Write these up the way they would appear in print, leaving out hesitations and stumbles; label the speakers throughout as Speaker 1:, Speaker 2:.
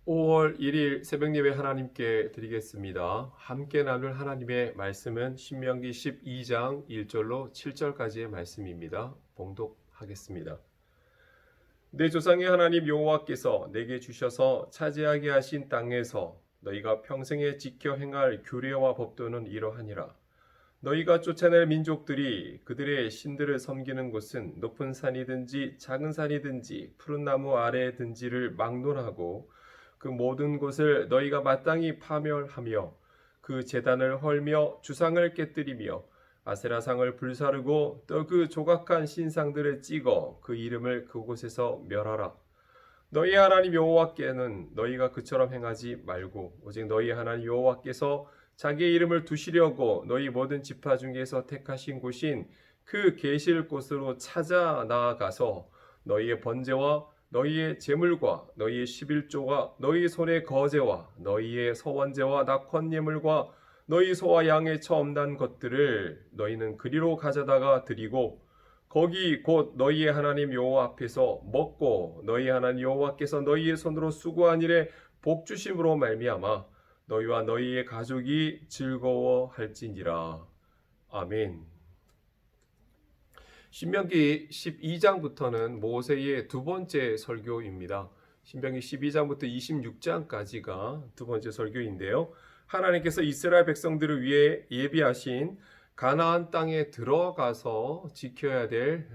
Speaker 1: 5월 1일 새벽예배 하나님께 드리겠습니다. 함께 나눌 하나님의 말씀은 신명기 12장 1절로 7절까지의 말씀입니다. 봉독하겠습니다. 내 조상의 하나님 여호와께서 내게 주셔서 차지하게 하신 땅에서 너희가 평생에 지켜 행할 규례와 법도는 이러하니라. 너희가 쫓아낼 민족들이 그들의 신들을 섬기는 곳은 높은 산이든지 작은 산이든지 푸른 나무 아래든지를 막론하고 그 모든 곳을 너희가 마땅히 파멸하며 그 제단을 헐며 주상을 깨뜨리며 아세라상을 불사르고 또 그 조각한 신상들을 찍어 그 이름을 그곳에서 멸하라. 너희 하나님 여호와께는 너희가 그처럼 행하지 말고 오직 너희 하나님 여호와께서 자기의 이름을 두시려고 너희 모든 지파 중에서 택하신 곳인 그 계실 곳으로 찾아 나아가서 너희의 번제와 너희의 제물과 너희의 11조와 너희 손의 거제와 너희의 서원제와 낙헌 예물과 너희 소와 양의 처음 난 것들을 너희는 그리로 가져다가 드리고 거기 곧 너희의 하나님 여호와 앞에서 먹고 너희 하나님 여호와께서 너희의 손으로 수고한 일에 복 주심으로 말미암아 너희와 너희의 가족이 즐거워할지니라. 아멘. 신명기 12장부터는 모세의 두 번째 설교입니다. 신명기 12장부터 26장까지가 두 번째 설교인데요. 하나님께서 이스라엘 백성들을 위해 예비하신 가나안 땅에 들어가서 지켜야 될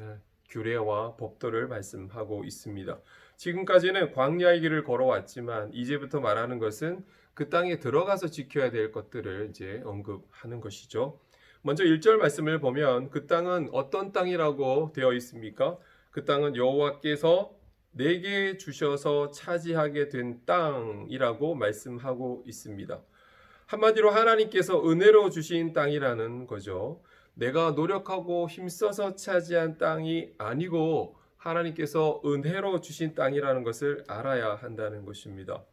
Speaker 1: 규례와 법도를 말씀하고 있습니다. 지금까지는 광야의 길을 걸어왔지만 이제부터 말하는 것은 그 땅에 들어가서 지켜야 될 것들을 이제 언급하는 것이죠. 먼저 1절 말씀을 보면 그 땅은 어떤 땅이라고 되어 있습니까? 그 땅은 여호와께서 내게 주셔서 차지하게 된 땅이라고 말씀하고 있습니다. 한마디로 하나님께서 은혜로 주신 땅이라는 거죠. 내가 노력하고 힘써서 차지한 땅이 아니고 하나님께서 은혜로 주신 땅이라는 것을 알아야 한다는 것입니다.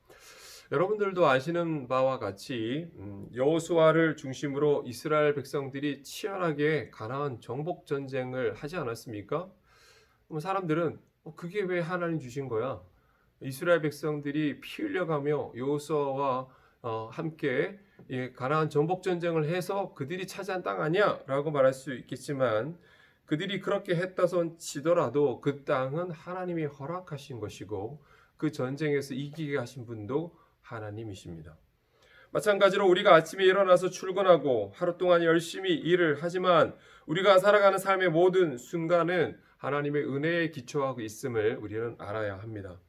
Speaker 1: 여러분들도 아시는 바와 같이 여호수아를 중심으로 이스라엘 백성들이 치열하게 가나안 정복 전쟁을 하지 않았습니까? 사람들은 그게 왜 하나님 주신 거야? 이스라엘 백성들이 피 흘려가며 여호수아와 함께 가나안 정복 전쟁을 해서 그들이 차지한 땅 아니야라고 말할 수 있겠지만 그들이 그렇게 했다손 치더라도 그 땅은 하나님이 허락하신 것이고 그 전쟁에서 이기게 하신 분도 하나님이십니다. 마찬가지로 우리가 아침에 일어나서 출근하고 하루 동안 열심히 일을 하지만 우리가 살아가는 삶의 모든 순간은 하나님의 은혜에 기초하고 있음을 우리는 알아야 합니다.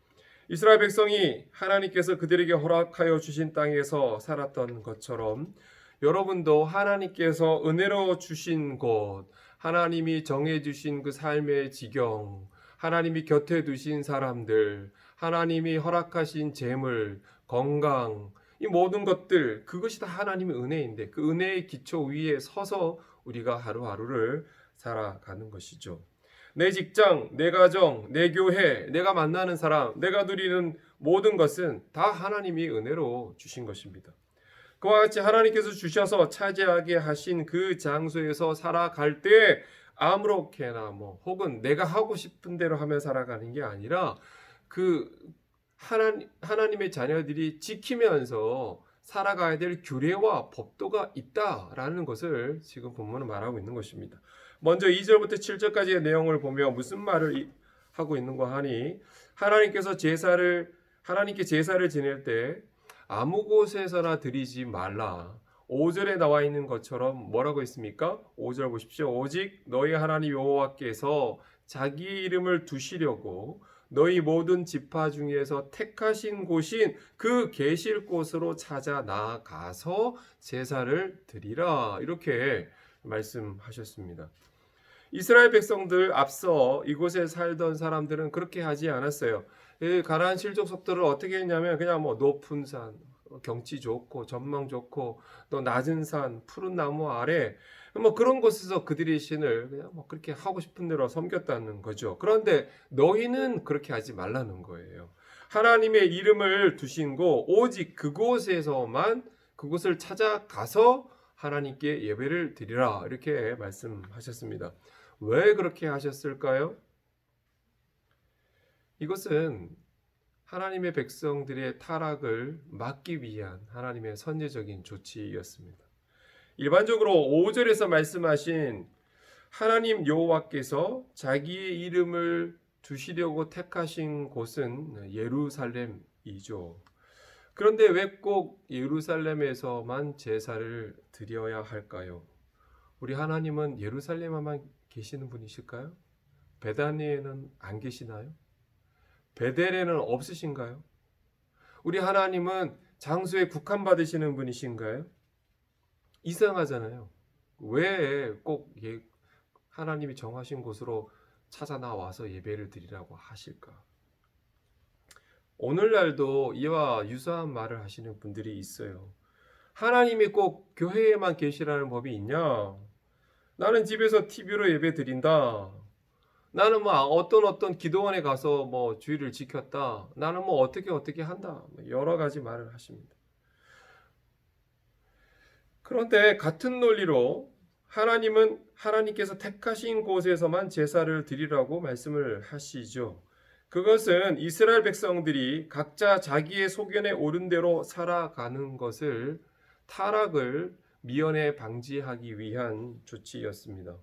Speaker 1: 이스라엘 백성이 하나님께서 그들에게 허락하여 주신 땅에서 살았던 것처럼 여러분도 하나님께서 은혜로 주신 곳, 하나님이 정해 주신 그 삶의 지경, 하나님이 곁에 두신 사람들, 하나님이 허락하신 재물, 건강, 이 모든 것들 그것이 다 하나님의 은혜인데 그 은혜의 기초 위에 서서 우리가 하루하루를 살아가는 것이죠. 내 직장, 내 가정, 내 교회, 내가 만나는 사람, 내가 누리는 모든 것은 다 하나님이 은혜로 주신 것입니다. 그와 같이 하나님께서 주셔서 차지하게 하신 그 장소에서 살아갈 때 아무렇게나 혹은 내가 하고 싶은 대로 하며 살아가는 게 아니라 그 하나님의 자녀들이 지키면서 살아가야 될 규례와 법도가 있다라는 것을 지금 본문은 말하고 있는 것입니다. 먼저 2절부터 7절까지의 내용을 보면 무슨 말을 하고 있는가 하니 하나님께 제사를 지낼 때 아무 곳에서나 드리지 말라. 5절에 나와 있는 것처럼 뭐라고 있습니까? 5절 보십시오. 오직 너희 하나님 여호와께서 자기 이름을 두시려고 너희 모든 지파 중에서 택하신 곳인 그 계실 곳으로 찾아 나아가서 제사를 드리라. 이렇게 말씀하셨습니다. 이스라엘 백성들 앞서 이곳에 살던 사람들은 그렇게 하지 않았어요. 가나안 실족속들을 어떻게 했냐면 그냥 높은 산, 경치 좋고 전망 좋고 또 낮은 산, 푸른 나무 아래 그런 곳에서 그들의 신을 그냥 그렇게 하고 싶은 대로 섬겼다는 거죠. 그런데 너희는 그렇게 하지 말라는 거예요. 하나님의 이름을 두신 곳 오직 그곳에서만 그곳을 찾아가서 하나님께 예배를 드리라 이렇게 말씀하셨습니다. 왜 그렇게 하셨을까요? 이것은 하나님의 백성들의 타락을 막기 위한 하나님의 선제적인 조치였습니다. 일반적으로 5절에서 말씀하신 하나님 여호와께서 자기의 이름을 두시려고 택하신 곳은 예루살렘이죠. 그런데 왜 꼭 예루살렘에서만 제사를 드려야 할까요? 우리 하나님은 예루살렘에만 계시는 분이실까요? 베다니에는 안 계시나요? 베델에는 없으신가요? 우리 하나님은 장소에 국한받으시는 분이신가요? 이상하잖아요. 왜 꼭 하나님이 정하신 곳으로 찾아 나와서 예배를 드리라고 하실까? 오늘날도 이와 유사한 말을 하시는 분들이 있어요. 하나님이 꼭 교회에만 계시라는 법이 있냐? 나는 집에서 TV로 예배 드린다. 나는 뭐 어떤 기도원에 가서 뭐 주의를 지켰다. 나는 뭐 어떻게 한다. 여러 가지 말을 하십니다. 그런데 같은 논리로 하나님은 하나님께서 택하신 곳에서만 제사를 드리라고 말씀을 하시죠. 그것은 이스라엘 백성들이 각자 자기의 소견에 옳은 대로 살아가는 것을 타락을 미연에 방지하기 위한 조치였습니다.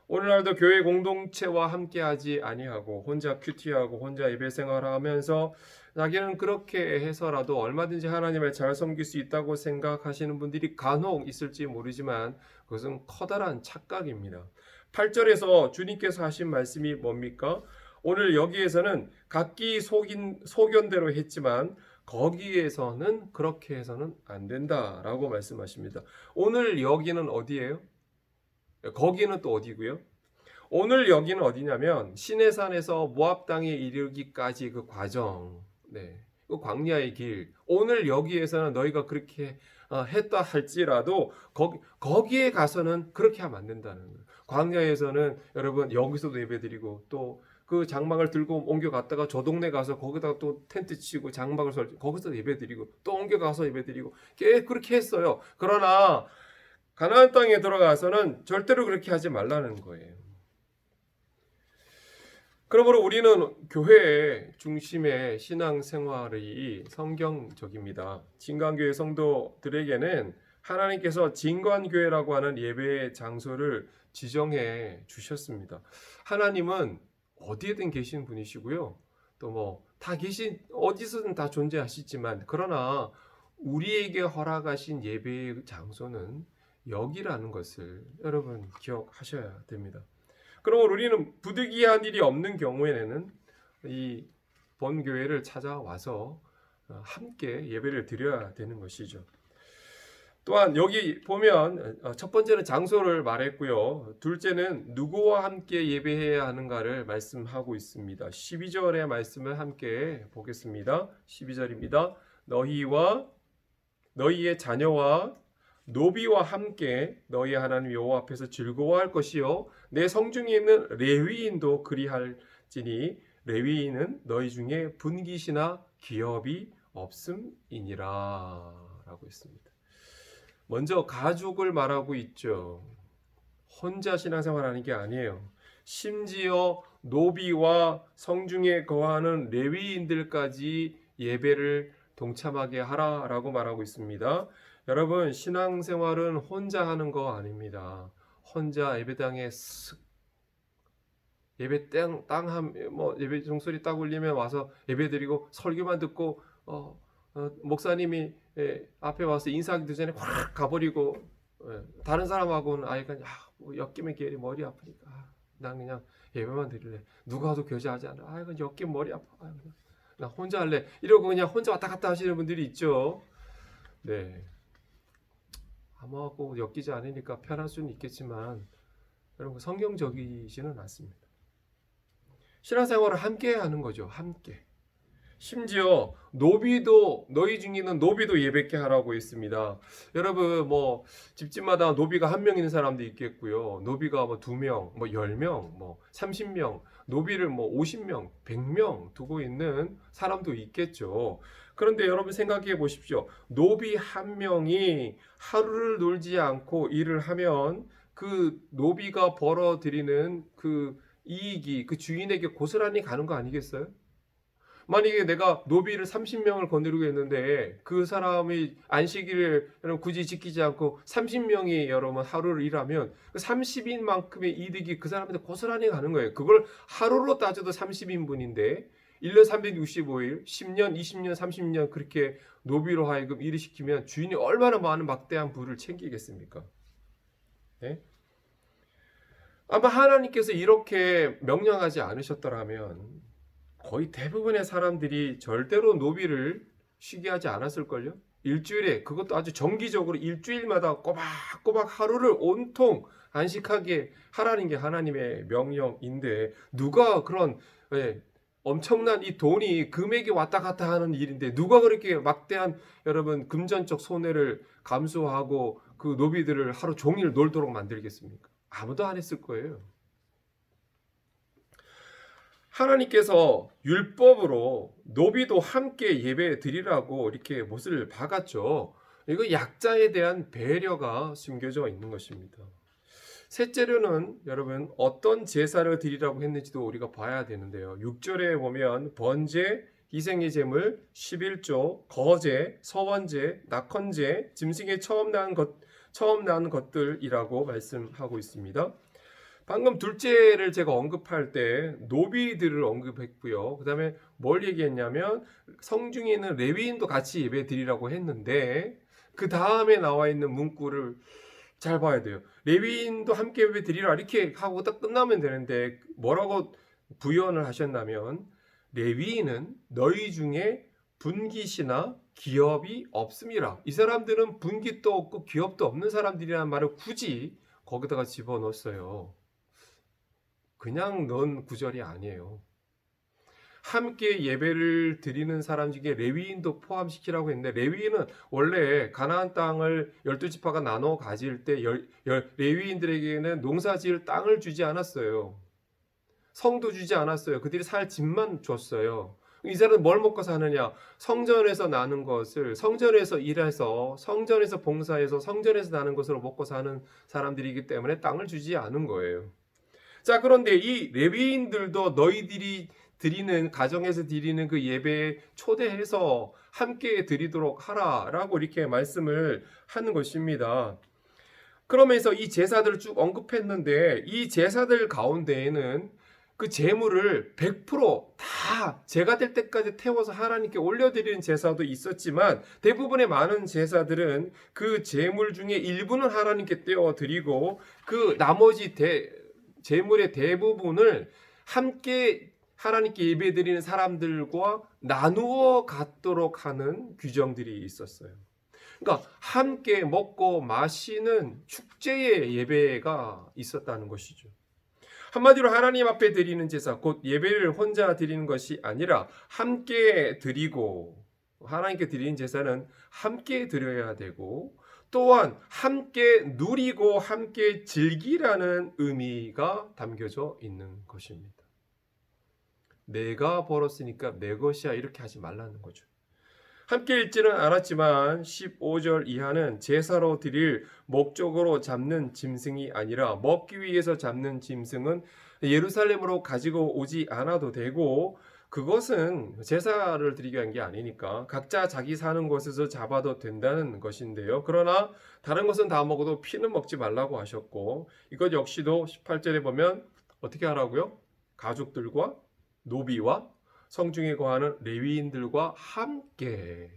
Speaker 1: 오늘날도 교회 공동체와 함께하지 아니하고 혼자 큐티하고 혼자 예배 생활하면서 자기는 그렇게 해서라도 얼마든지 하나님을 잘 섬길 수 있다고 생각하시는 분들이 간혹 있을지 모르지만 그것은 커다란 착각입니다. 8절에서 주님께서 하신 말씀이 뭡니까? 오늘 여기에서는 각기 소견대로 했지만 거기에서는 그렇게 해서는 안 된다라고 말씀하십니다. 오늘 여기는 어디예요? 거기는 또 어디고요? 오늘 여기는 어디냐면 시내산에서 모압 땅에 이르기까지 그 과정, 그 광야의 길. 오늘 여기에서는 너희가 그렇게 했다 할지라도 거기에 가서는 그렇게 하면 안 된다는 거예요. 광야에서는 여러분 여기서도 예배드리고 또 그 장막을 들고 옮겨갔다가 저 동네 가서 거기다가 또 텐트 치고 장막을 설치 거기서 예배드리고 또 옮겨가서 예배드리고 그렇게 했어요. 그러나 가나안 땅에 들어가서는 절대로 그렇게 하지 말라는 거예요. 그러므로 우리는 교회 중심의 신앙생활이 성경적입니다. 진관교회 성도들에게는 하나님께서 진관교회라고 하는 예배의 장소를 지정해 주셨습니다. 하나님은 어디에든 계신 분이시고요. 또 뭐 다 계신 어디서든 다 존재하시지만 그러나 우리에게 허락하신 예배의 장소는 여기라는 것을 여러분 기억하셔야 됩니다. 그럼 우리는 부득이한 일이 없는 경우에는 이 본교회를 찾아와서 함께 예배를 드려야 되는 것이죠. 또한 여기 보면 첫 번째는 장소를 말했고요. 둘째는 누구와 함께 예배해야 하는가를 말씀하고 있습니다. 12절의 말씀을 함께 보겠습니다. 12절입니다. 너희의 자녀와 노비와 함께 너희 하나님 여호와 앞에서 즐거워할 것이요 내 성중에 있는 레위인도 그리할지니 레위인은 너희 중에 분깃이나 기업이 없음이니라 라고 했습니다. 먼저 가족을 말하고 있죠. 혼자 신앙생활하는 게 아니에요. 심지어 노비와 성중에 거하는 레위인들까지 예배를 동참하게 하라라고 말하고 있습니다. 여러분 신앙생활은 혼자 하는 거 아닙니다. 혼자 예배당에 예배 예배 종소리 딱 울리면 와서 예배드리고 설교만 듣고 목사님이 앞에 와서 인사하기도 전에 확 가버리고 다른 사람하고는 뭐 엮이면 걔 머리 아프니까 난 그냥 예배만 드릴래. 누가 와도 교제하지 않아. 이건 엮이면 머리 아파. 나 혼자 할래. 이러고 그냥 혼자 왔다 갔다 하시는 분들이 있죠. 네. 아무하고 엮이지 않으니까 편할 수는 있겠지만 여러분 성경적이지는 않습니다. 신앙생활을 함께 하는 거죠. 함께. 심지어 노비도 너희 중에 있는 노비도 예배케 하라고 했습니다. 여러분 뭐 집집마다 노비가 한 명 있는 사람도 있겠고요. 노비가 뭐 2명, 뭐 10명, 뭐 30명, 노비를 뭐 50명, 100명 두고 있는 사람도 있겠죠. 그런데 여러분 생각해 보십시오. 노비 한 명이 하루를 놀지 않고 일을 하면 그 노비가 벌어들이는 그 이익이 그 주인에게 고스란히 가는 거 아니겠어요? 만약에 내가 노비를 30명을 거느리고 있는데 그 사람이 안식일을 여러분 굳이 지키지 않고 30명이 여러분 하루를 일하면 그 30인만큼의 이득이 그 사람한테 고스란히 가는 거예요. 그걸 하루로 따져도 30인분인데 1년 365일, 10년, 20년, 30년 그렇게 노비로 하여금 일을 시키면 주인이 얼마나 많은 막대한 부를 챙기겠습니까? 네? 아마 하나님께서 이렇게 명령하지 않으셨더라면 거의 대부분의 사람들이 절대로 노비를 쉬게 하지 않았을걸요? 일주일에, 그것도 아주 정기적으로 일주일마다 꼬박꼬박 하루를 온통 안식하게 하라는 게 하나님의 명령인데, 누가 그런 엄청난 이 돈이 금액이 왔다 갔다 하는 일인데 누가 그렇게 막대한 여러분 금전적 손해를 감수하고 그 노비들을 하루 종일 놀도록 만들겠습니까? 아무도 안 했을 거예요. 하나님께서 율법으로 노비도 함께 예배 드리라고 이렇게 못을 박았죠. 이거 약자에 대한 배려가 숨겨져 있는 것입니다. 셋째로는 여러분 어떤 제사를 드리라고 했는지도 우리가 봐야 되는데요. 6절에 보면 번제, 희생의 제물, 11조, 거제, 서원제, 낙헌제, 짐승의 처음 낳은 것들이라고 말씀하고 있습니다. 방금 둘째를 제가 언급할 때 노비들을 언급했고요. 그 다음에 뭘 얘기했냐면 성중에 있는 레위인도 같이 예배 드리라고 했는데 그 다음에 나와 있는 문구를 잘 봐야 돼요. 레위인도 함께 예배 드리라 이렇게 하고 딱 끝나면 되는데 뭐라고 부연을 하셨냐면 레위인은 너희 중에 분깃이나 기업이 없음이라. 이 사람들은 분깃도 없고 기업도 없는 사람들이라는 말을 굳이 거기다가 집어넣었어요. 그냥 넣은 구절이 아니에요. 함께 예배를 드리는 사람 중에 레위인도 포함시키라고 했는데 레위인은 원래 가나안 땅을 12지파가 나눠 가질 때 레위인들에게는 농사지을 땅을 주지 않았어요. 성도 주지 않았어요. 그들이 살 집만 줬어요. 이 사람은 뭘 먹고 사느냐? 성전에서 나는 것을 성전에서 일해서 성전에서 봉사해서 성전에서 나는 것으로 먹고 사는 사람들이기 때문에 땅을 주지 않은 거예요. 자, 그런데 이 레위인들도 너희들이 드리는 가정에서 드리는 그 예배에 초대해서 함께 드리도록 하라라고 이렇게 말씀을 하는 것입니다. 그러면서 이 제사들을 쭉 언급했는데 이 제사들 가운데에는 그 제물을 100%다 제가 될 때까지 태워서 하나님께 올려드리는 제사도 있었지만 대부분의 많은 제사들은 그 제물 중에 일부는 하나님께 떼어드리고 그 나머지 제물의 대부분을 함께 하나님께 예배드리는 사람들과 나누어 갖도록 하는 규정들이 있었어요. 그러니까 함께 먹고 마시는 축제의 예배가 있었다는 것이죠. 한마디로 하나님 앞에 드리는 제사, 곧 예배를 혼자 드리는 것이 아니라 함께 드리고, 하나님께 드리는 제사는 함께 드려야 되고 또한 함께 누리고 함께 즐기라는 의미가 담겨져 있는 것입니다. 내가 벌었으니까 내 것이야 이렇게 하지 말라는 거죠. 함께 읽지는 않았지만 15절 이하는 제사로 드릴 목적으로 잡는 짐승이 아니라 먹기 위해서 잡는 짐승은 예루살렘으로 가지고 오지 않아도 되고 그것은 제사를 드리기 위한 게 아니니까 각자 자기 사는 곳에서 잡아도 된다는 것인데요. 그러나 다른 것은 다 먹어도 피는 먹지 말라고 하셨고 이것 역시도 18절에 보면 어떻게 하라고요? 가족들과 노비와 성중에 거하는 레위인들과 함께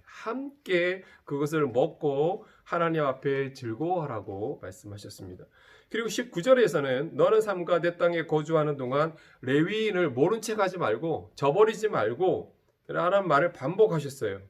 Speaker 1: 그것을 먹고 하나님 앞에 즐거워하라고 말씀하셨습니다. 그리고 19절에서는 너는 삼가 내 땅에 거주하는 동안 레위인을 모른 척 하지 말고 저버리지 말고 라는 말을 반복하셨어요.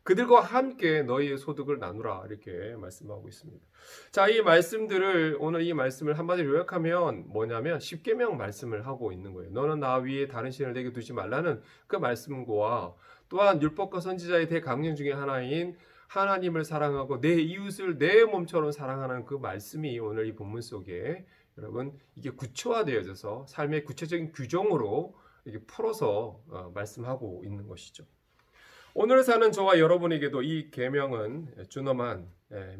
Speaker 1: 그들과 함께 너희의 소득을 나누라 이렇게 말씀하고 있습니다. 자, 이 말씀들을 오늘 이 말씀을 한마디로 요약하면 뭐냐면 십계명 말씀을 하고 있는 거예요. 너는 나 위에 다른 신을 내게 두지 말라는 그 말씀과 또한 율법과 선지자의 대강령 중에 하나인 하나님을 사랑하고 내 이웃을 내 몸처럼 사랑하는 그 말씀이 오늘 이 본문 속에 여러분 이게 구체화되어져서 삶의 구체적인 규정으로 이게 풀어서 말씀하고 있는 것이죠. 오늘 사는 저와 여러분에게도 이 계명은 준엄한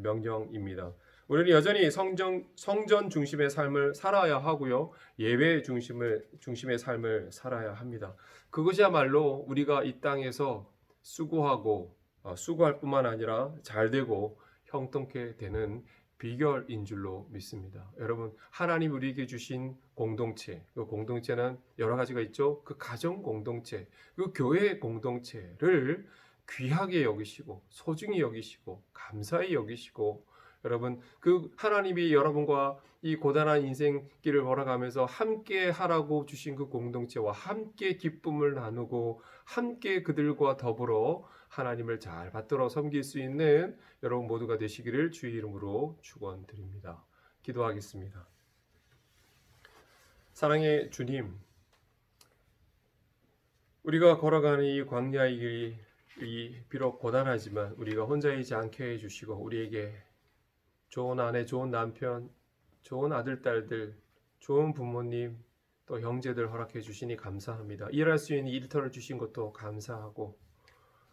Speaker 1: 명령입니다. 우리는 여전히 성전 중심의 삶을 살아야 하고요. 예배 중심의 삶을 살아야 합니다. 그것이야말로 우리가 이 땅에서 수고하고 수고할 뿐만 아니라 잘 되고 형통케 되는 비결인 줄로 믿습니다. 여러분, 하나님 우리에게 주신 공동체, 그 공동체는 여러 가지가 있죠. 그 가정 공동체, 그 교회 공동체를 귀하게 여기시고 소중히 여기시고 감사히 여기시고 여러분, 그 하나님이 여러분과 이 고단한 인생길을 걸어가면서 함께 하라고 주신 그 공동체와 함께 기쁨을 나누고 함께 그들과 더불어 하나님을 잘 받들어 섬길 수 있는 여러분 모두가 되시기를 주의 이름으로 축원드립니다. 기도하겠습니다. 사랑의 주님, 우리가 걸어가는 이 광야의 길이 비록 고단하지만 우리가 혼자이지 않게 해주시고 우리에게 좋은 아내, 좋은 남편, 좋은 아들, 딸들, 좋은 부모님, 또 형제들 허락해 주시니 감사합니다. 일할 수 있는 일터를 주신 것도 감사하고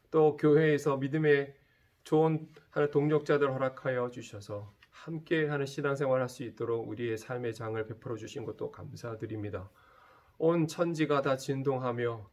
Speaker 1: 또 교회에서 믿음의 좋은 동력자들 허락하여 주셔서 함께하는 신앙생활 할 수 있도록 우리의 삶의 장을 베풀어 주신 것도 감사드립니다. 온 천지가 다 진동하며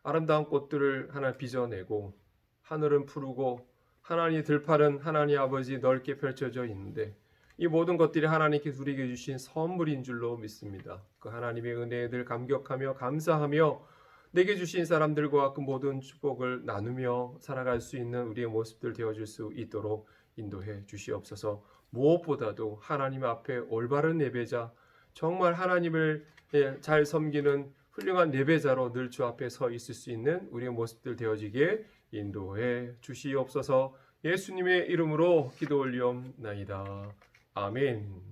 Speaker 1: 아름다운 꽃들을 하나 빚어내고 하늘은 푸르고 하나님의 들판은 하나님 아버지 넓게 펼쳐져 있는데 이 모든 것들이 하나님께 우리에게 주신 선물인 줄로 믿습니다. 그 하나님의 은혜에 늘 감격하며 감사하며 내게 주신 사람들과 그 모든 축복을 나누며 살아갈 수 있는 우리의 모습들 되어줄 수 있도록 인도해 주시옵소서. 무엇보다도 하나님 앞에 올바른 예배자, 정말 하나님을 잘 섬기는 훌륭한 예배자로 늘 주 앞에 서 있을 수 있는 우리의 모습들 되어지게 인도해 주시옵소서. 예수님의 이름으로 기도 올리옵나이다. 아멘.